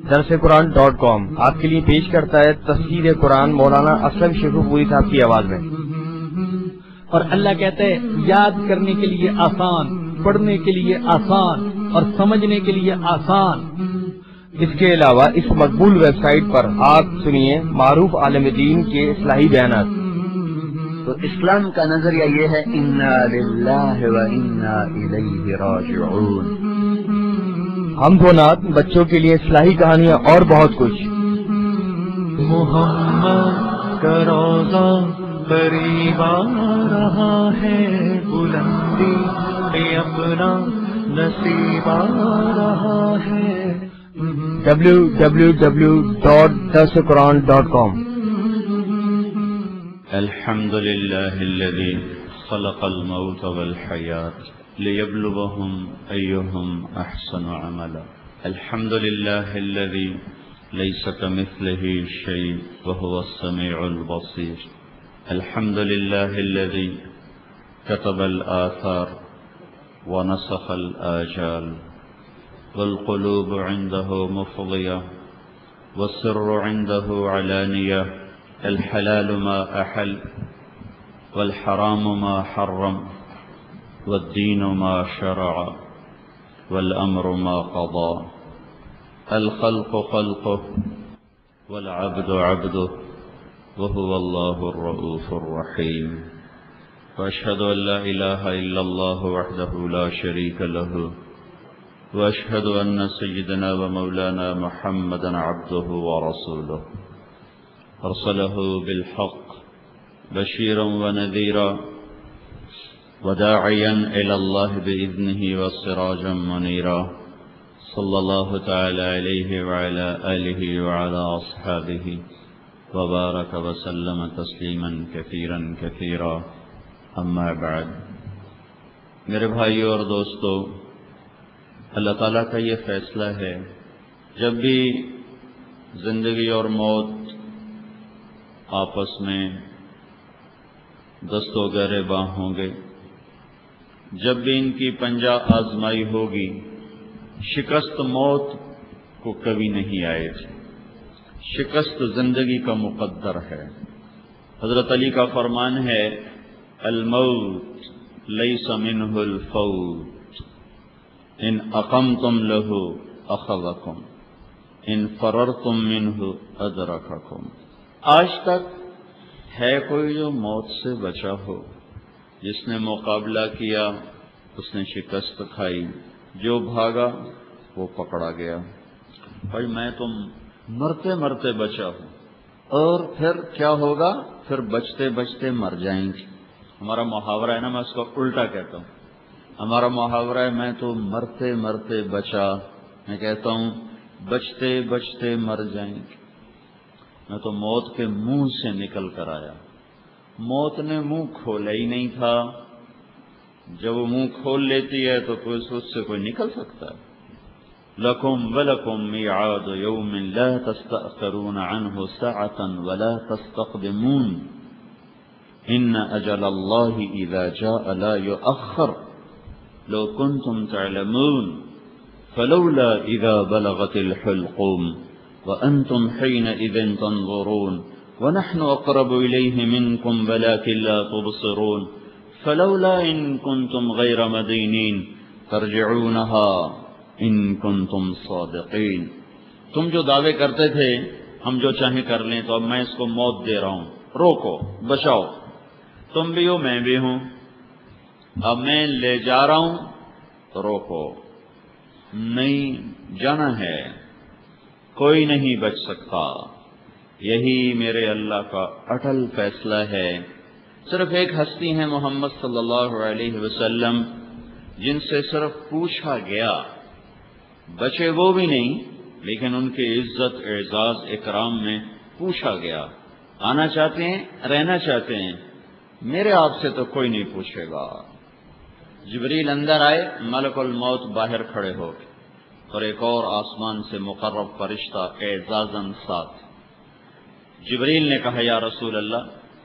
درسقرآن.com آپ کے لیے پیش کرتا ہے تفسیر قرآن مولانا اسلم شیخوپوری صاحب کی آواز میں۔ اور اللہ کہتا ہے یاد کرنے کے لیے آسان، پڑھنے کے لیے آسان اور سمجھنے کے لیے آسان۔ اس کے علاوہ اس مقبول ویب سائٹ پر آپ سنیے معروف عالم دین کے اصلاحی بیانات۔ تو اسلام کا نظریہ یہ ہے انا للہ و انا الیہ راجعون۔ ہم دو نعت، بچوں کے لیے اصلاحی کہانیاں اور بہت کچھ۔ محمد کا روضہ قریب آ رہا ہے، بلندی پہ اپنا نصیب آ رہا ہے۔ www.درسقرآن.com۔ الحمد لله الذي خلق الموت والحياة ليبلوهم أيهم أحسن عملا. الحمد لله الذي ليس كمثله شيء وهو السميع البصير. الحمد لله الذي كتب الآثار ونسخ الآجال، والقلوب عنده مفضية والسر عنده علانية. الحلال ما أحل والحرام ما حرم والدين ما شرع والأمر ما قضى. الخلق خلقه والعبد عبده وهو الله الرؤوف الرحيم. وأشهد أن لا إله إلا الله وحده لا شريك له، وأشهد أن سيدنا ومولانا محمدا عبده ورسوله أرسله بالحق بشيرا ونذيرا وداعيا إلى الله بإذنه وسراجا منيرا. صلى الله تعالى عليه وعلى آله وعلى أصحابه وبارك وسلم تسليما كثيرا كثيرا. أما بعد، میرے بھائیو اور دوستو، اللہ تعالیٰ کا یہ فیصلہ ہے جب بھی زندگی اور موت آپس میں دست و گریباں ہوں گے، جب بھی ان کی پنجہ آزمائی ہوگی، شکست موت کو کبھی نہیں آئے گی، شکست زندگی کا مقدر ہے۔ حضرت علی کا فرمان ہے الموت لیس منہ الفوت، ان اقمتم لہ اخذکم، ان فررتم منہ ادرککم۔ آج تک ہے کوئی جو موت سے بچا ہو؟ جس نے مقابلہ کیا اس نے شکست کھائی، جو بھاگا وہ پکڑا گیا۔ بھائی میں تم مرتے مرتے بچا ہوں، اور پھر کیا ہوگا؟ پھر بچتے بچتے مر جائیں گے۔ ہمارا محاورہ ہے نا، میں اس کو الٹا کہتا ہوں، ہمارا محاورہ ہے میں تو مرتے مرتے بچا، میں کہتا ہوں بچتے بچتے مر جائیں گے۔ میں تو موت کے منہ سے نکل کر آیا، موت نے منہ کھولا ہی نہیں تھا۔ جب وہ منہ کھول لیتی ہے تو کوئی اس سے کوئی نکل سکتا ہے؟ لکم ولکم میعاد یوم لا تستأخرون عنہ ساعة ولا تستقدمون، ان اجل اللہ اذا جاء لا یؤخر لو کنتم تعلمون فلولا اذا بلغت الحلقوم وأنتم حينئذ تنظرون ونحن أقرب إليه منكم ولكن لا تبصرون فلولا إن كنتم غير مدينين ترجعونها إن كنتم صادقين۔ تم جو دعوے کرتے تھے ہم جو چاہیں کر لیں، تو اب میں اس کو موت دے رہا ہوں، روکو بچاؤ۔ تم بھی ہو میں بھی ہوں، اب میں لے جا رہا ہوں تو روکو، نہیں جانا ہے، کوئی نہیں بچ سکتا۔ یہی میرے اللہ کا اٹل فیصلہ ہے۔ صرف ایک ہستی ہے محمد صلی اللہ علیہ وسلم، جن سے صرف پوچھا گیا، بچے وہ بھی نہیں لیکن ان کی عزت اعزاز اکرام میں پوچھا گیا، آنا چاہتے ہیں رہنا چاہتے ہیں؟ میرے آپ سے تو کوئی نہیں پوچھے گا۔ جبریل اندر آئے، ملک الموت باہر کھڑے ہو گئے، اور ایک اور آسمان سے مقرب فرشتہ اعزازاً ساتھ۔ جبریل نے کہا یا رسول اللہ،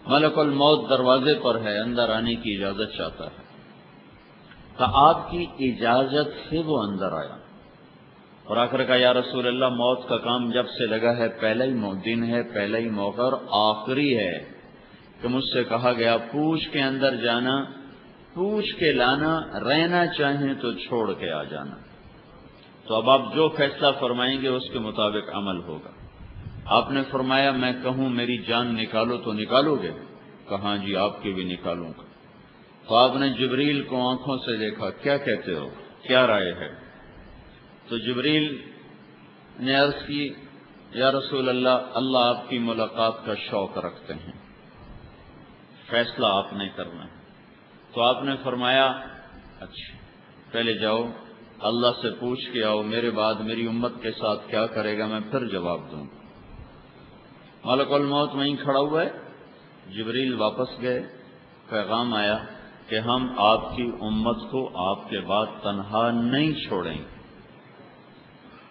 ملک الموت دروازے پر ہے، اندر آنے کی اجازت چاہتا ہے۔ تو آپ کی اجازت سے وہ اندر آیا اور آ کر کہا یا رسول اللہ موت کا کام جب سے لگا ہے پہلا ہی دن ہے، پہلا ہی موقع اور آخری ہے کہ مجھ سے کہا گیا پوچھ کے اندر جانا، پوچھ کے لانا، رہنا چاہیں تو چھوڑ کے آ جانا۔ تو اب آپ جو فیصلہ فرمائیں گے اس کے مطابق عمل ہوگا۔ آپ نے فرمایا میں کہوں میری جان نکالو تو نکالو گے؟ کہاں جی آپ کی بھی نکالوں گا۔ تو آپ نے جبریل کو آنکھوں سے دیکھا، کیا کہتے ہو، کیا رائے ہے؟ تو جبریل نے عرض کی یا رسول اللہ، اللہ آپ کی ملاقات کا شوق رکھتے ہیں، فیصلہ آپ نے کرنا ہے۔ تو آپ نے فرمایا اچھا پہلے جاؤ اللہ سے پوچھ کے آؤ، میرے بعد میری امت کے ساتھ کیا کرے گا میں پھر جواب دوں۔ ملک الموت وہیں کھڑا ہوا ہے، جبریل واپس گئے، پیغام آیا کہ ہم آپ کی امت کو آپ کے بعد تنہا نہیں چھوڑیں۔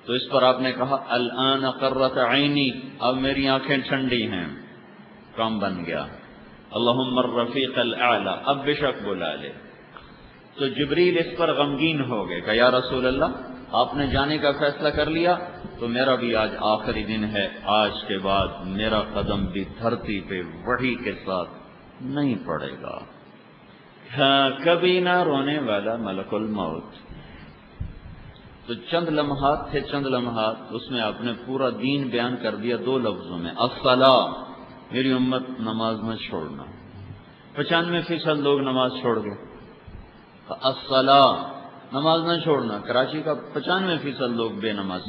تو اس پر آپ نے کہا الآن قرۃ عینی، اب میری آنکھیں ٹھنڈی ہیں، کام بن گیا۔ اللہم الرفیق الاعلی، اب بے شک بلا لے۔ تو جبریل اس پر غمگین ہو گئے کہ یا رسول اللہ آپ نے جانے کا فیصلہ کر لیا تو میرا بھی آج آخری دن ہے، آج کے بعد میرا قدم بھی دھرتی پہ وحی کے ساتھ نہیں پڑے گا۔ ہاں کبھی نہ رونے والا ملک الموت۔ تو چند لمحات تھے، چند لمحات، اس میں آپ نے پورا دین بیان کر دیا 2 لفظوں میں، الصلاۃ، میری امت نماز نہ چھوڑنا۔ 95% لوگ نماز چھوڑ گئے، الصلاۃ، نماز نہ چھوڑنا۔ کراچی کا 95% لوگ بے نماز،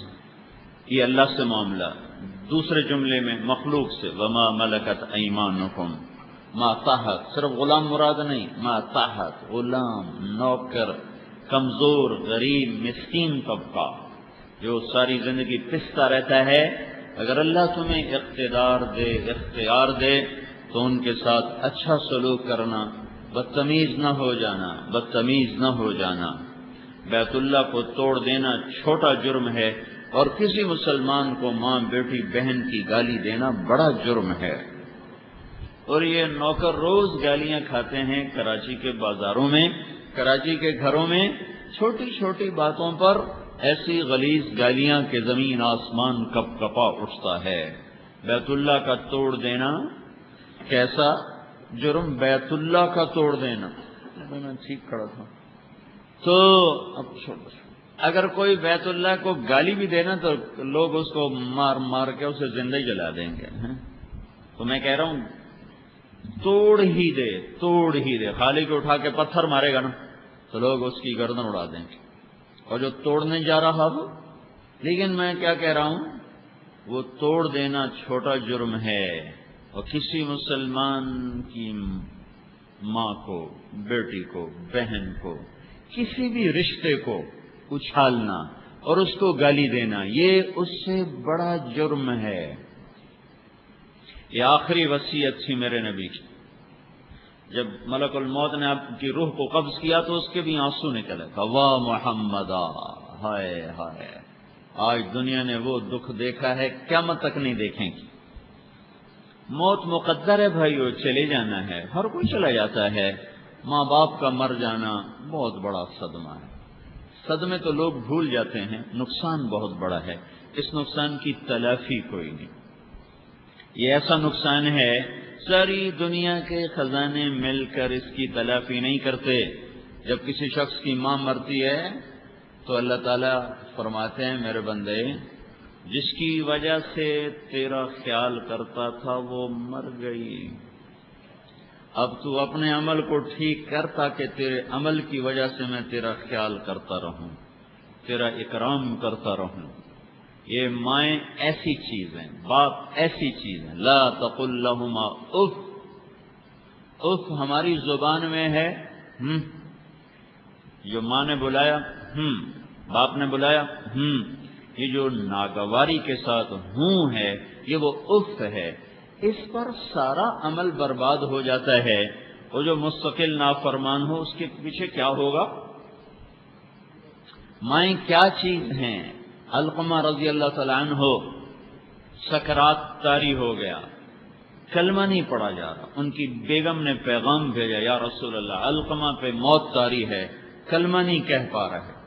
یہ اللہ سے معاملہ۔ دوسرے جملے میں مخلوق سے، وما ملکت ایمانکم، ما تحت، صرف غلام مراد نہیں، ما تحت، غلام، نوکر، کمزور، غریب، مسکین طبقہ جو ساری زندگی پستا رہتا ہے، اگر اللہ تمہیں اقتدار دے، اختیار دے تو ان کے ساتھ اچھا سلوک کرنا، بدتمیز نہ ہو جانا، بدتمیز نہ ہو جانا۔ بیت اللہ کو توڑ دینا چھوٹا جرم ہے اور کسی مسلمان کو ماں، بیٹی، بہن کی گالی دینا بڑا جرم ہے۔ اور یہ نوکر روز گالیاں کھاتے ہیں کراچی کے بازاروں میں، کراچی کے گھروں میں، چھوٹی چھوٹی باتوں پر ایسی غلیظ گالیاں کہ زمین آسمان کپ کپا اٹھتا ہے۔ بیت اللہ کا توڑ دینا کیسا جرم، بیت اللہ کا توڑ دینا۔ میں ٹھیک کھڑا تھا تو اب اگر کوئی بیت اللہ کو گالی بھی دینا تو لوگ اس کو مار مار کے اسے زندہ ہی جلا دیں گے۔ تو میں کہہ رہا ہوں توڑ ہی دے، توڑ ہی دے۔ خالی کو اٹھا کے پتھر مارے گا نا تو لوگ اس کی گردن اڑا دیں گے، اور جو توڑنے جا رہا ہو، لیکن میں کیا کہہ رہا ہوں، وہ توڑ دینا چھوٹا جرم ہے، اور کسی مسلمان کی ماں کو، بیٹی کو، بہن کو، کسی بھی رشتے کو اچھالنا اور اس کو گالی دینا، یہ اس سے بڑا جرم ہے۔ یہ آخری وصیت تھی میرے نبی کی۔ جب ملک الموت نے آپ کی روح کو قبض کیا تو اس کے بھی آنسو نکلے، واہ محمدہ، ہائے ہائے، آج دنیا نے وہ دکھ دیکھا ہے قیامت تک نہیں دیکھیں گی۔ موت مقدر ہے بھائیو، چلے جانا ہے، ہر کوئی چلا جاتا ہے۔ ماں باپ کا مر جانا بہت بڑا صدمہ ہے۔ صدمے تو لوگ بھول جاتے ہیں، نقصان بہت بڑا ہے، اس نقصان کی تلافی کوئی نہیں۔ یہ ایسا نقصان ہے ساری دنیا کے خزانے مل کر اس کی تلافی نہیں کرتے۔ جب کسی شخص کی ماں مرتی ہے تو اللہ تعالیٰ فرماتے ہیں میرے بندے، جس کی وجہ سے تیرا خیال کرتا تھا وہ مر گئی، اب تو اپنے عمل کو ٹھیک کر تاکہ تیرے عمل کی وجہ سے میں تیرا خیال کرتا رہوں، تیرا اکرام کرتا رہوں۔ یہ مائیں ایسی چیز ہیں، باپ ایسی چیز ہیں، لا تقل لہما اف۔ اف ہماری زبان میں ہے جو ماں نے بلایا باپ نے بلایا یہ جو ناگواری کے ساتھ ہوں ہے، یہ وہ اف ہے، اس پر سارا عمل برباد ہو جاتا ہے۔ وہ جو مستقل نافرمان ہو اس کے پیچھے کیا ہوگا؟ مائیں کیا چیز ہیں؟ علقمہ رضی اللہ تعالیٰ عنہ سکرات طاری ہو گیا، کلمہ نہیں پڑھا جا رہا، ان کی بیگم نے پیغام بھیجا، یا رسول اللہ علقمہ پہ موت طاری ہے، کلمہ نہیں کہہ پا رہا ہے،